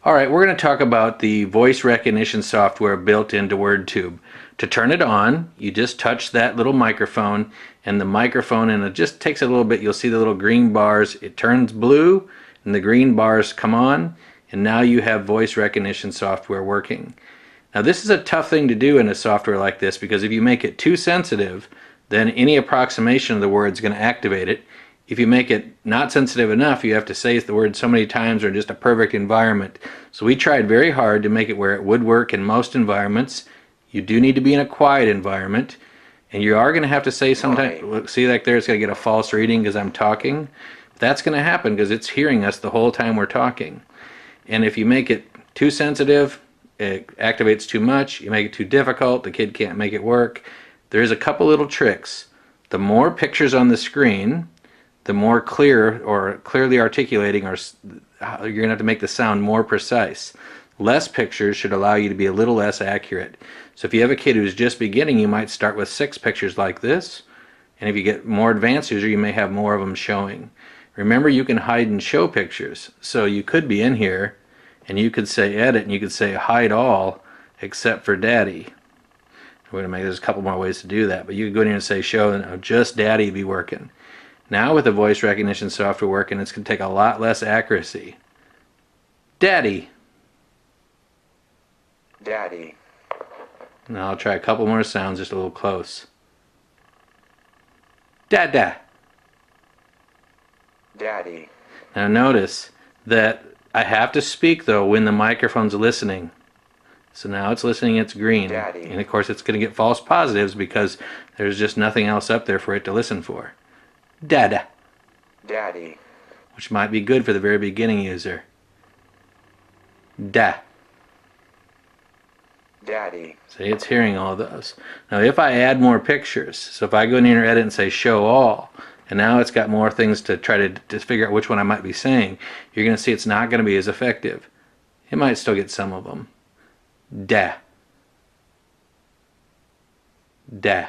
Alright, we're going to talk about the voice recognition software built into WordToob. To turn it on, you just touch that little microphone, and the microphone, and it just takes a little bit, you'll see the little green bars, it turns blue, and the green bars come on, and now you have voice recognition software working. Now this is a tough thing to do in a software like this, because if you make it too sensitive, then any approximation of the word is going to activate it. If you make it not sensitive enough, you have to say the word so many times or just a perfect environment. So we tried very hard to make it where it would work in most environments. You do need to be in a quiet environment, and you are going to have to say sometimes, see like there it's going to get a false reading because I'm talking. That's going to happen because it's hearing us the whole time we're talking. And if you make it too sensitive, it activates too much. You make it too difficult, the kid can't make it work. There's a couple little tricks. The more pictures on the screen, the more clear or clearly articulating, or you're going to have to make the sound more precise. Less pictures should allow you to be a little less accurate. So if you have a kid who's just beginning, you might start with 6 pictures like this, and if you get more advanced user, you may have more of them showing. Remember, you can hide and show pictures. So you could be in here, and you could say edit, and you could say hide all except for daddy. We're going to make, there's a couple more ways to do that, but you could go in here and say show, and just daddy be working. Now with the voice recognition software working, it's going to take a lot less accuracy. Daddy. Daddy. Now I'll try a couple more sounds just a little close. Dada. Daddy. Now notice that I have to speak though when the microphone's listening. So now it's listening, it's green. Daddy. And of course it's going to get false positives because there's just nothing else up there for it to listen for. Dada. Daddy. Which might be good for the very beginning user. Da. Daddy. See, it's hearing all those. Now if I add more pictures, so if I go in here and edit and say show all, and now it's got more things to try to figure out which one I might be saying, you're going to see it's not going to be as effective. It might still get some of them. Da. Da.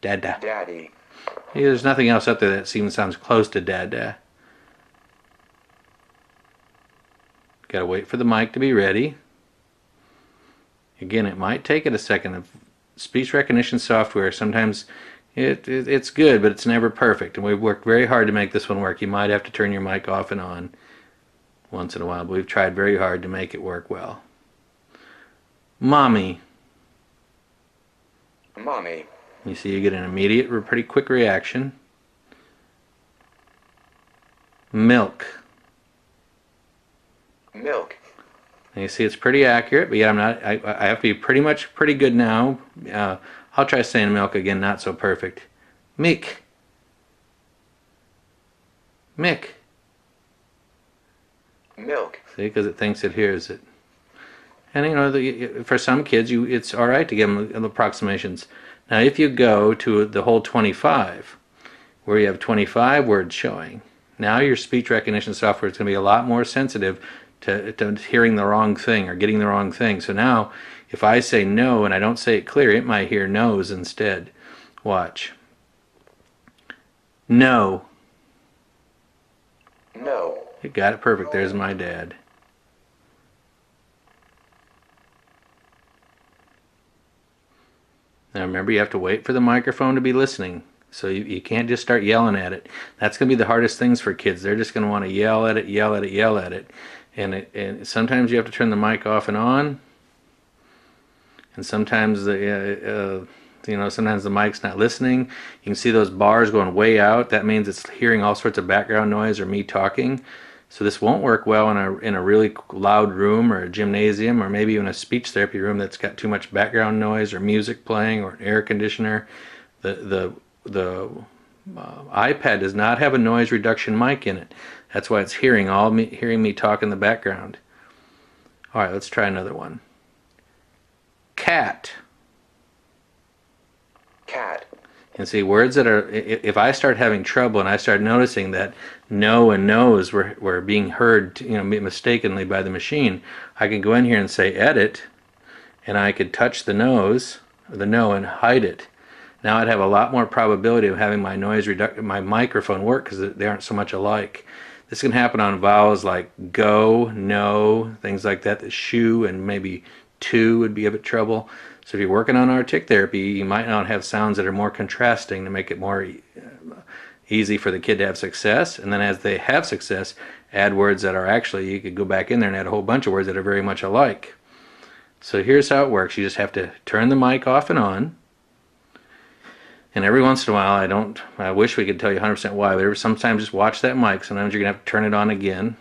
Da-da. Daddy. There's nothing else up there that even sounds close to da-da. Gotta wait for the mic to be ready. Again, it might take it a second. Speech recognition software, sometimes it's good, but it's never perfect. And we've worked very hard to make this one work. You might have to turn your mic off and on once in a while, but we've tried very hard to make it work well. Mommy. Mommy. You see you get an immediate, pretty quick reaction. Milk. Milk. And you see it's pretty accurate, but yet I have to be pretty good now. I'll try saying milk again, not so perfect. Mick. Mick. Milk. See, because it thinks it hears it. And you know, for some kids, it's all right to give them approximations. Now, if you go to the whole 25, where you have 25 words showing, now your speech recognition software is going to be a lot more sensitive to hearing the wrong thing or getting the wrong thing. So now, if I say no and I don't say it clear, it might hear no's instead. Watch. No. No. It got it perfect. There's my dad. Now remember, you have to wait for the microphone to be listening. So you can't just start yelling at it. That's going to be the hardest things for kids. They're just going to want to yell at it, yell at it, yell at it. And sometimes you have to turn the mic off and on. And sometimes sometimes the mic's not listening. You can see those bars going way out. That means it's hearing all sorts of background noise or me talking. So this won't work well in a really loud room or a gymnasium or maybe even a speech therapy room that's got too much background noise or music playing or an air conditioner. The iPad does not have a noise reduction mic in it. That's why it's hearing me talk in the background. All right, let's try another one. Cat. Cat. And see, words that are, if I start having trouble and I start noticing that no and no's were being heard, mistakenly by the machine, I can go in here and say edit, and I could touch the nose, or the no, and hide it. Now I'd have a lot more probability of having my my microphone work because they aren't so much alike. This can happen on vowels like go, no, things like that. The shoe and maybe to would be a bit trouble. So if you're working on artic therapy, you might not have sounds that are more contrasting to make it more easy for the kid to have success. And then as they have success, add words that are actually, you could go back in there and add a whole bunch of words that are very much alike. So here's how it works. You just have to turn the mic off and on. And every once in a while, I wish we could tell you 100% why, but sometimes just watch that mic. Sometimes you're going to have to turn it on again.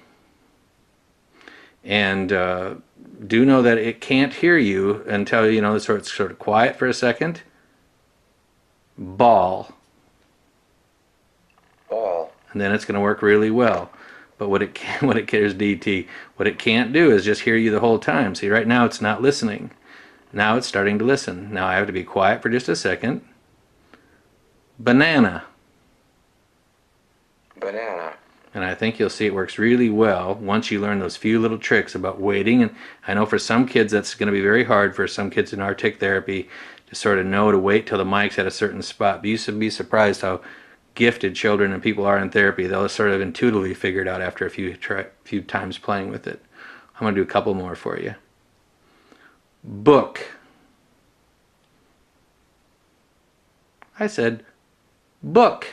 And do know that it can't hear you until, it's sort of quiet for a second. Ball. Ball. And then it's going to work really well. But what it cares, DT, what it can't do is just hear you the whole time. See, right now it's not listening. Now it's starting to listen. Now I have to be quiet for just a second. Banana. Banana. And I think you'll see it works really well once you learn those few little tricks about waiting. And I know for some kids that's going to be very hard for some kids in artic therapy to sort of know to wait till the mic's at a certain spot. But you should be surprised how gifted children and people are in therapy. They'll sort of intuitively figure it out after a few times playing with it. I'm going to do a couple more for you. Book. I said book.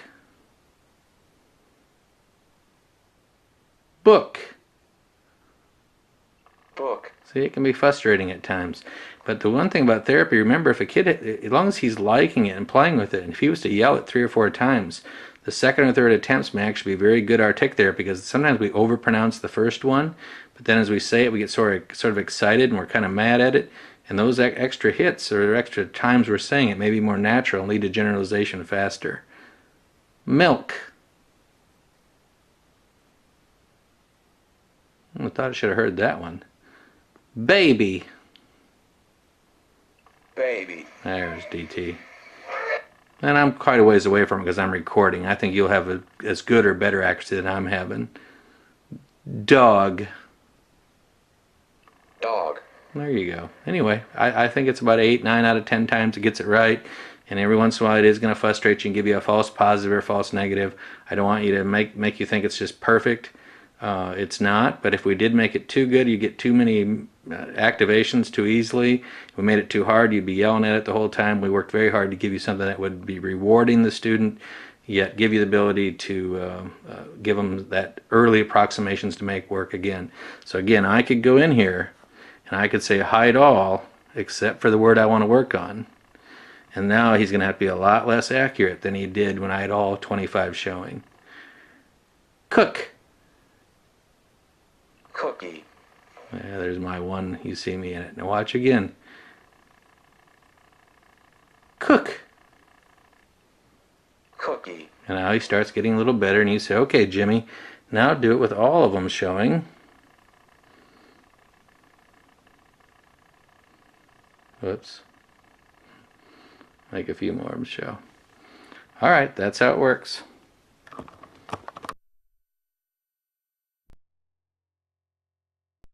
Book. Book. See, it can be frustrating at times. But the one thing about therapy, remember, if a kid, as long as he's liking it and playing with it, and if he was to yell it 3 or 4 times, the second or third attempts may actually be very good artic therapy, because sometimes we overpronounce the first one, but then as we say it, we get sort of excited and we're kind of mad at it, and those extra hits or extra times we're saying it may be more natural and lead to generalization faster. Milk. I thought I should have heard that one. Baby. Baby. There's DT. And I'm quite a ways away from it because I'm recording. I think you'll have as good or better accuracy than I'm having. Dog. Dog. There you go. Anyway, I think it's about 8, 9 out of 10 times it gets it right. And every once in a while it is going to frustrate you and give you a false positive or false negative. I don't want you to make you think it's just perfect. It's not, but if we did make it too good, you get too many activations too easily. If we made it too hard, you'd be yelling at it the whole time. We worked very hard to give you something that would be rewarding the student, yet give you the ability to give them that early approximations to make work again. So again, I could go in here and I could say hide all except for the word I want to work on. And now he's going to have to be a lot less accurate than he did when I had all 25 showing. Cook. Cookie. Yeah, there's my one. You see me in it. Now watch again. Cook. Cookie. And now he starts getting a little better, and you say, okay, Jimmy, now do it with all of them showing. Whoops. Make a few more of them show. All right, that's how it works.